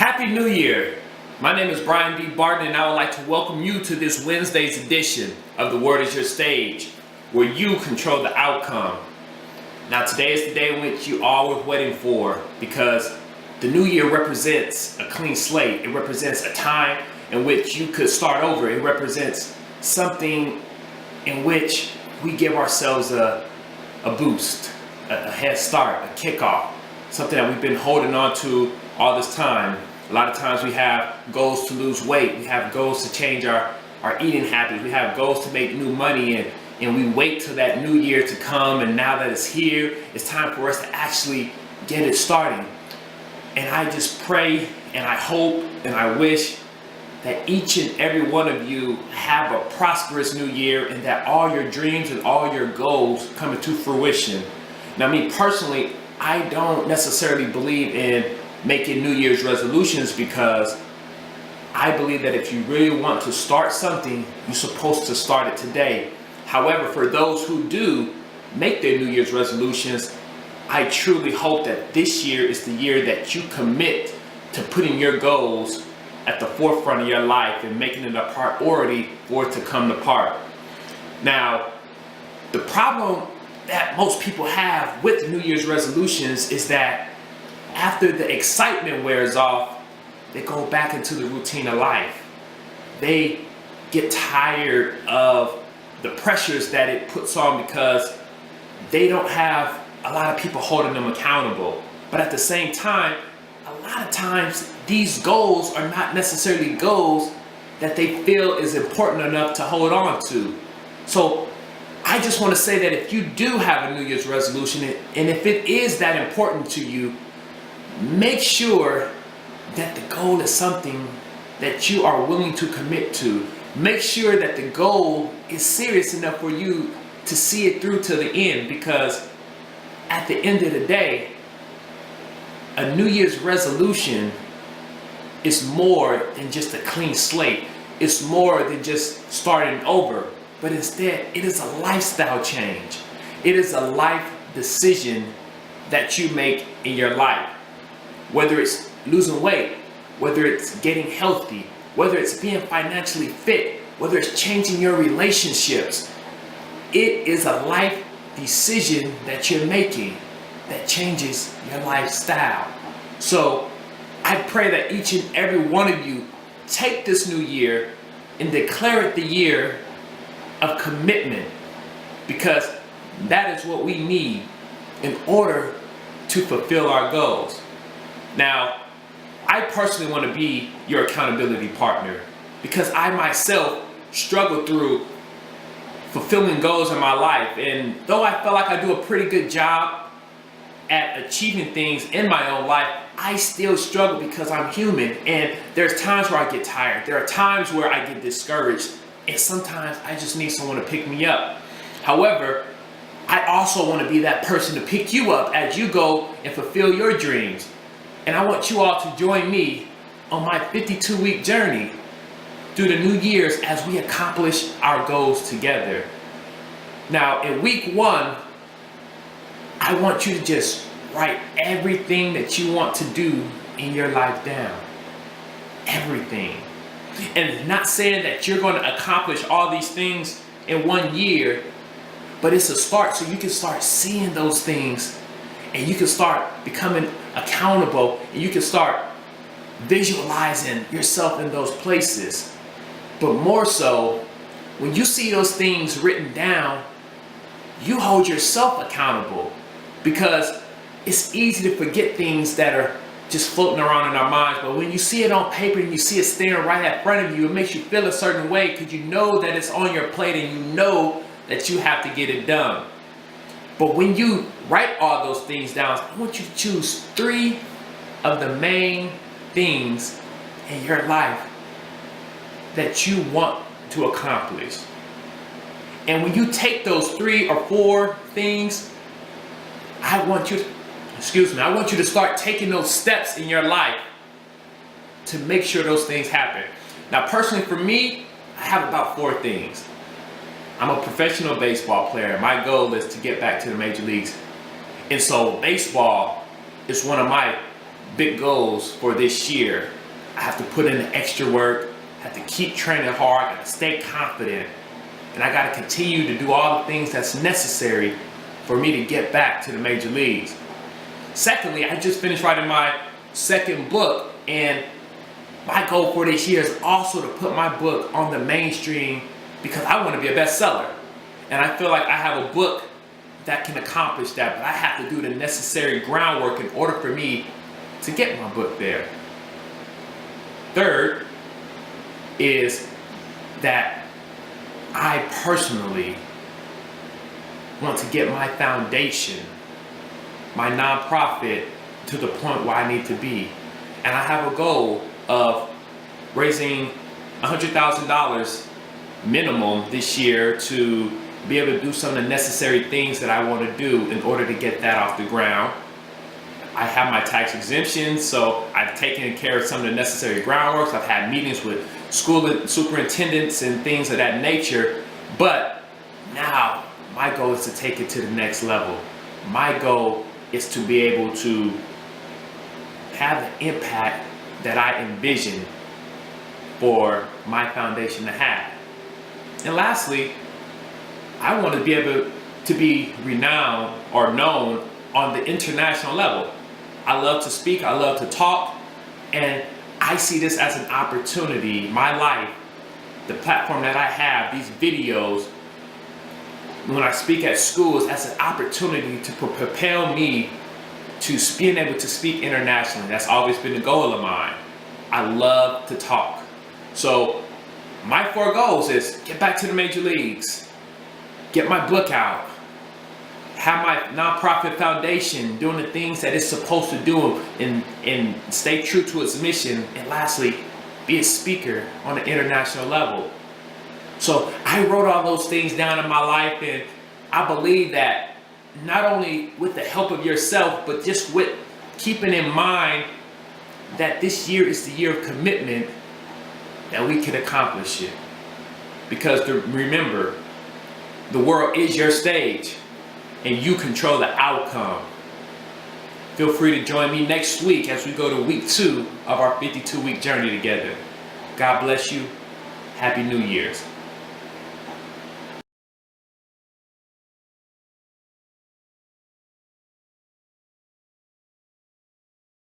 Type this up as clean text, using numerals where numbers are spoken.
Happy New Year! My name is Barton, and I would like to welcome you to this Wednesday's edition of The Word is Your Stage, where you control the outcome. Now today is the day in which you all were waiting for, because the new year represents a clean slate. It represents a time in which you could start over. It represents something in which we give ourselves a boost, a head start, a kickoff, something that we've been holding on to all this time. A lot of times we have goals to lose weight, we have goals to change our eating habits, we have goals to make new money, and we wait till that new year to come, and now that it's here, it's time for us to actually get it starting. And I just pray and I hope and I wish that each and every one of you have a prosperous new year, and that all your dreams and all your goals come into fruition. Now, me personally, I don't necessarily believe in making New Year's resolutions, because I believe that if you really want to start something, you're supposed to start it today. However, for those who do make their New Year's resolutions, I truly hope that this year is the year that you commit to putting your goals at the forefront of your life and making it a priority for it to come to part. Now, the problem that most people have with New Year's resolutions is that after the excitement wears off, they go back into the routine of life. They get tired of the pressures that it puts on, because they don't have a lot of people holding them accountable. But at the same time, a lot of times these goals are not necessarily goals that they feel is important enough to hold on to. So I just want to say that if you do have a New Year's resolution, and if it is that important to you, make sure that the goal is something that you are willing to commit to. Make sure that the goal is serious enough for you to see it through to the end, because at the end of the day, a New Year's resolution is more than just a clean slate. It's more than just starting over, but instead it is a lifestyle change. It is a life decision that you make in your life. Whether it's losing weight, whether it's getting healthy, whether it's being financially fit, whether it's changing your relationships, it is a life decision that you're making that changes your lifestyle. So I pray that each and every one of you take this new year and declare it the year of commitment, because that is what we need in order to fulfill our goals. Now, I personally want to be your accountability partner, because I myself struggle through fulfilling goals in my life. And though I feel like I do a pretty good job at achieving things in my own life, I still struggle, because I'm human, and there's times where I get tired. There are times where I get discouraged, and sometimes I just need someone to pick me up. However, I also want to be that person to pick you up as you go and fulfill your dreams. And I want you all to join me on my 52-week journey through the new years as we accomplish our goals together. Now, in week 1, I want you to just write everything that you want to do in your life down. Everything. And not saying that you're going to accomplish all these things in 1 year, but it's a start, so you can start seeing those things, and you can start becoming accountable, and you can start visualizing yourself in those places. But more so, when you see those things written down, you hold yourself accountable, because it's easy to forget things that are just floating around in our minds. But when you see it on paper and you see it staring right in front of you, it makes you feel a certain way, because you know that it's on your plate and you know that you have to get it done. But when you write all those things down, I want you to choose 3 of the main things in your life that you want to accomplish. And when you take those 3 or 4 things, I want you to start taking those steps in your life to make sure those things happen. Now, personally for me, I have about 4 things. I'm a professional baseball player. My goal is to get back to the major leagues. And so baseball is one of my big goals for this year. I have to put in the extra work, I have to keep training hard, I have to stay confident, and I got to continue to do all the things that's necessary for me to get back to the major leagues. Secondly, I just finished writing my second book, and my goal for this year is also to put my book on the mainstream because I want to be a bestseller. And I feel like I have a book that can accomplish that, but I have to do the necessary groundwork in order for me to get my book there. Third is that I personally want to get my foundation, my nonprofit, to the point where I need to be. And I have a goal of raising $100,000 minimum this year to be able to do some of the necessary things that I want to do in order to get that off the ground. I have my tax exemption, so I've taken care of some of the necessary groundworks. I've had meetings with school superintendents and things of that nature. But now my goal is to take it to the next level. My goal is to be able to have the impact that I envision for my foundation to have. And lastly, I want to be able to be renowned or known on the international level. I love to speak, I love to talk, and I see this as an opportunity, my life, the platform that I have, these videos, when I speak at schools, as an opportunity to propel me to being able to speak internationally. That's always been a goal of mine. I love to talk. So my 4 goals is get back to the major leagues, get my book out, have my nonprofit foundation doing the things that it's supposed to do and stay true to its mission, and lastly, be a speaker on an international level. So I wrote all those things down in my life, and I believe that not only with the help of yourself, but just with keeping in mind that this year is the year of commitment, that we can accomplish it. Because remember, the world is your stage, and you control the outcome. Feel free to join me next week as we go to week 2 of our 52-week journey together. God bless you. Happy New Year's.